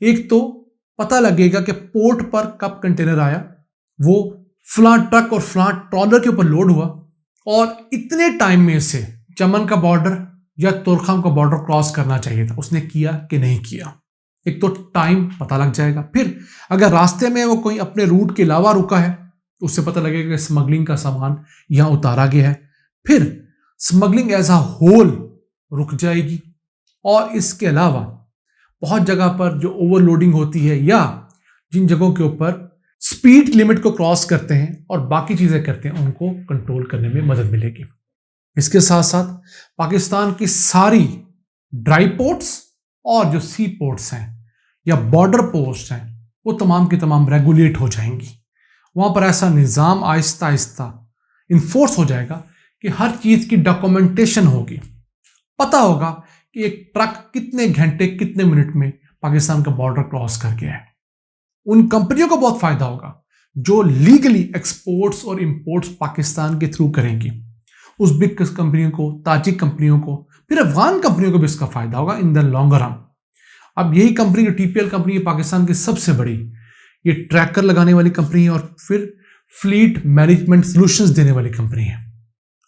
ایک تو پتہ لگے گا کہ پورٹ پر کب کنٹینر آیا، وہ فلاں ٹرک اور فلاں ٹرالر کے اوپر لوڈ ہوا، اور اتنے ٹائم میں سے چمن کا بارڈر یا تورخم کا بارڈر کراس کرنا چاہیے تھا، اس نے کیا کہ نہیں کیا۔ ایک تو ٹائم پتہ لگ جائے گا، پھر اگر راستے میں وہ کوئی اپنے روٹ کے علاوہ رکا ہے تو اس سے پتہ لگے گا کہ سمگلنگ کا سامان یہاں اتارا گیا ہے، پھر سمگلنگ ایز اے ہول رک جائے گی۔ اور اس کے علاوہ بہت جگہ پر جو اوور لوڈنگ ہوتی ہے یا جن جگہوں کے اوپر سپیڈ لمٹ کو کراس کرتے ہیں اور باقی چیزیں کرتے ہیں، ان کو کنٹرول کرنے میں مدد ملے گی۔ اس کے ساتھ ساتھ پاکستان کی ساری ڈرائی پورٹس اور جو سی پورٹس ہیں یا بارڈر پوسٹ ہیں، وہ تمام کی تمام ریگولیٹ ہو جائیں گی۔ وہاں پر ایسا نظام آہستہ آہستہ انفورس ہو جائے گا کہ ہر چیز کی ڈاکومنٹیشن ہوگی، پتہ ہوگا کہ ایک ٹرک کتنے گھنٹے کتنے منٹ میں پاکستان کا بارڈر کراس کر گیا ہے۔ ان کمپنیوں کو بہت فائدہ ہوگا جو لیگلی ایکسپورٹس اور امپورٹس پاکستان کے تھرو کریں گی، ازبک کمپنیوں کو، تاجک کمپنیوں کو، پھر افغان کمپنیوں کو بھی اس کا فائدہ ہوگا ان دا لانگر رن۔ اب یہی کمپنی جو ٹی پی ایل کمپنی ہے پاکستان کی سب سے بڑی، یہ ٹریکر لگانے والی کمپنی ہے اور پھر فلیٹ مینجمنٹ سولوشنز دینے والی کمپنی ہے۔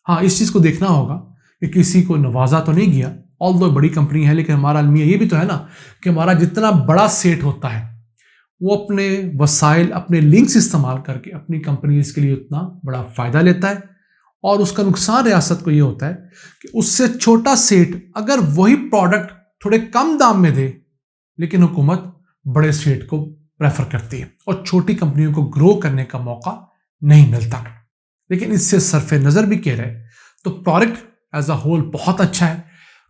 ہاں، اس چیز کو دیکھنا ہوگا کہ کسی کو نوازا تو نہیں گیا، آلدو بڑی کمپنی ہے، لیکن ہمارا المیہ یہ بھی تو ہے نا کہ ہمارا جتنا بڑا سیٹ ہوتا ہے وہ اپنے وسائل، اپنے لنکس استعمال کر کے اپنی کمپنیز کے لیے اتنا بڑا فائدہ لیتا ہے، اور اس کا نقصان ریاست کو یہ ہوتا ہے کہ اس سے چھوٹا سیٹ اگر وہی پروڈکٹ تھوڑے کم دام میں دے، لیکن حکومت بڑے سیٹ کو پریفر کرتی ہے اور چھوٹی کمپنیوں کو گرو کرنے کا موقع نہیں ملتا۔ لیکن اس سے صرف نظر بھی کہہ رہے تو پروڈکٹ ایز اے ہول بہت اچھا ہے،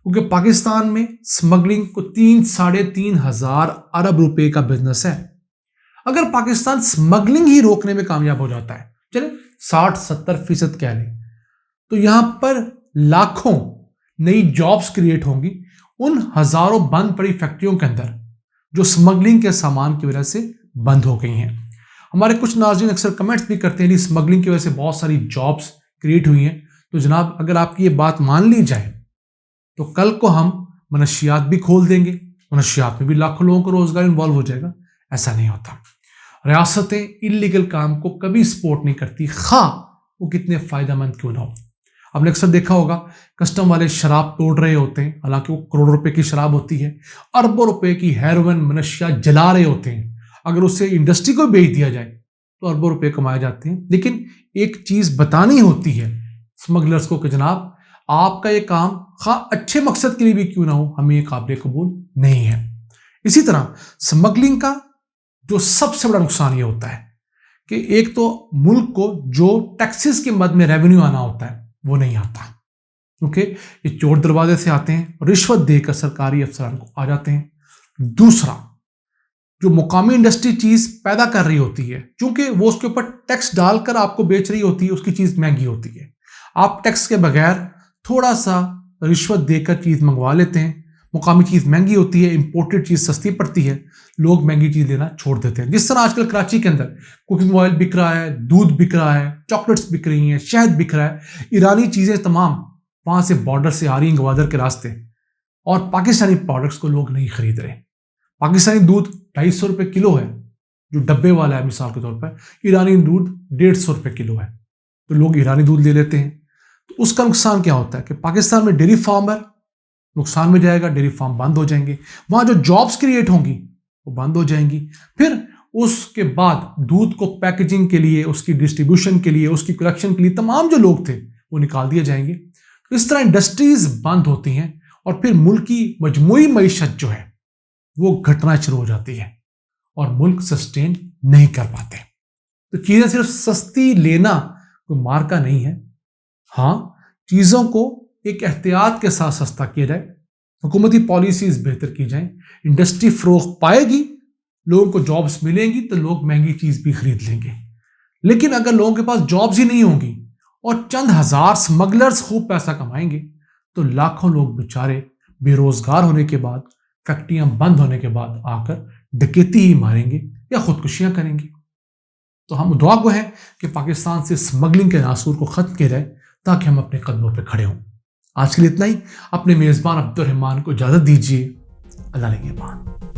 کیونکہ پاکستان میں سمگلنگ کو 3,500 ارب روپے کا بزنس ہے۔ اگر پاکستان سمگلنگ ہی روکنے میں کامیاب ہو جاتا ہے، چلے 60-70% کہہ لیں، تو یہاں پر لاکھوں نئی جابز کریٹ ہوں گی ان ہزاروں بند پڑی فیکٹریوں کے اندر جو سمگلنگ کے سامان کی وجہ سے بند ہو گئی ہیں۔ ہمارے کچھ ناظرین اکثر کمنٹس بھی کرتے ہیں کہ سمگلنگ کی وجہ سے بہت ساری جابز کریٹ ہوئی ہیں، تو جناب اگر آپ کی یہ بات مان لی جائے تو کل کو ہم منشیات بھی کھول دیں گے، منشیات میں بھی لاکھوں لوگوں کو روزگار انوالو ہو جائے گا۔ ایسا نہیں ہوتا۔ ریاستیں انلیگل کام کو کبھی سپورٹ نہیں کرتی، خواہ وہ کتنے فائدہ مند کیوں نہ ہو۔ آپ نے اکثر دیکھا ہوگا کسٹم والے شراب توڑ رہے ہوتے ہیں، حالانکہ وہ کروڑوں روپے کی شراب ہوتی ہے، اربوں روپے کی ہیروئن منشیات جلا رہے ہوتے ہیں۔ اگر اسے انڈسٹری کو بیچ دیا جائے تو اربوں روپے کمائے جاتے ہیں۔ لیکن ایک چیز بتانی ہوتی ہے اسمگلرز کو کہ جناب آپ کا یہ کام خواہ اچھے مقصد کے لیے بھی کیوں نہ ہو، ہمیں یہ قابل قبول نہیں ہے۔ اسی طرح اسمگلنگ کا جو سب سے بڑا نقصان یہ ہوتا ہے کہ ایک تو ملک کو جو ٹیکسز کے مد میں ریونیو آنا ہوتا ہے وہ نہیں آتا، کیونکہ یہ چور دروازے سے آتے ہیں، رشوت دے کر سرکاری افسران کو آ جاتے ہیں۔ دوسرا، جو مقامی انڈسٹری چیز پیدا کر رہی ہوتی ہے، چونکہ وہ اس کے اوپر ٹیکس ڈال کر آپ کو بیچ رہی ہوتی ہے، اس کی چیز مہنگی ہوتی ہے۔ آپ ٹیکس کے بغیر تھوڑا سا رشوت دے کر چیز منگوا لیتے ہیں، مقامی چیز مہنگی ہوتی ہے، امپورٹڈ چیز سستی پڑتی ہے، لوگ مہنگی چیز لینا چھوڑ دیتے ہیں۔ جس طرح آج کل کراچی کے اندر کوکنگ آئل بک رہا ہے، دودھ بک رہا ہے، چاکلیٹس بک رہی ہیں، شہد بک رہا ہے، ایرانی چیزیں تمام وہاں سے بارڈر سے آ رہی ہیں گوادر کے راستے، اور پاکستانی پروڈکٹس کو لوگ نہیں خرید رہے۔ پاکستانی دودھ 250 روپے کلو ہے جو ڈبے والا ہے مثال کے طور پر، ایرانی دودھ 150 روپے کلو ہے، تو لوگ ایرانی دودھ لے لیتے ہیں۔ تو اس کا نقصان کیا ہوتا ہے کہ پاکستان میں ڈیری فارمر نقصان میں جائے گا، ڈیری فارم بند ہو جائیں گے، وہاں جو جابز کریٹ ہوں گی وہ بند ہو جائیں گی، پھر اس کے بعد دودھ کو پیکیجنگ کے لیے، اس کی ڈسٹریبیوشن کے لیے، اس کی کلیکشن کے لیے تمام جو لوگ تھے وہ نکال دیے جائیں گے۔ اس طرح انڈسٹریز بند ہوتی ہیں اور پھر ملک کی مجموعی معیشت جو ہے وہ گھٹنا شروع ہو جاتی ہے اور ملک سسٹین نہیں کر پاتے۔ تو چیزیں صرف سستی لینا کوئی مارکا نہیں ہے، ہاں چیزوں کو ایک احتیاط کے ساتھ سستا کیا جائے، حکومتی پالیسیز بہتر کی جائیں، انڈسٹری فروغ پائے گی، لوگوں کو جابز ملیں گی تو لوگ مہنگی چیز بھی خرید لیں گے۔ لیکن اگر لوگوں کے پاس جابز ہی نہیں ہوں گی اور چند ہزار سمگلرز خوب پیسہ کمائیں گے تو لاکھوں لوگ بیچارے بے روزگار ہونے کے بعد، فیکٹریاں بند ہونے کے بعد آ کر ڈکیتی ہی ماریں گے یا خودکشیاں کریں گے۔ تو ہم دعا گو ہیں کہ پاکستان سے سمگلنگ کے عناصر کو ختم کیا جائے تاکہ ہم اپنے قدموں پہ کھڑے ہوں۔ آج کے لیے اتنا ہی، اپنے میزبان عبد الرحمان کو اجازت دیجیے۔ اللہ نگہبان۔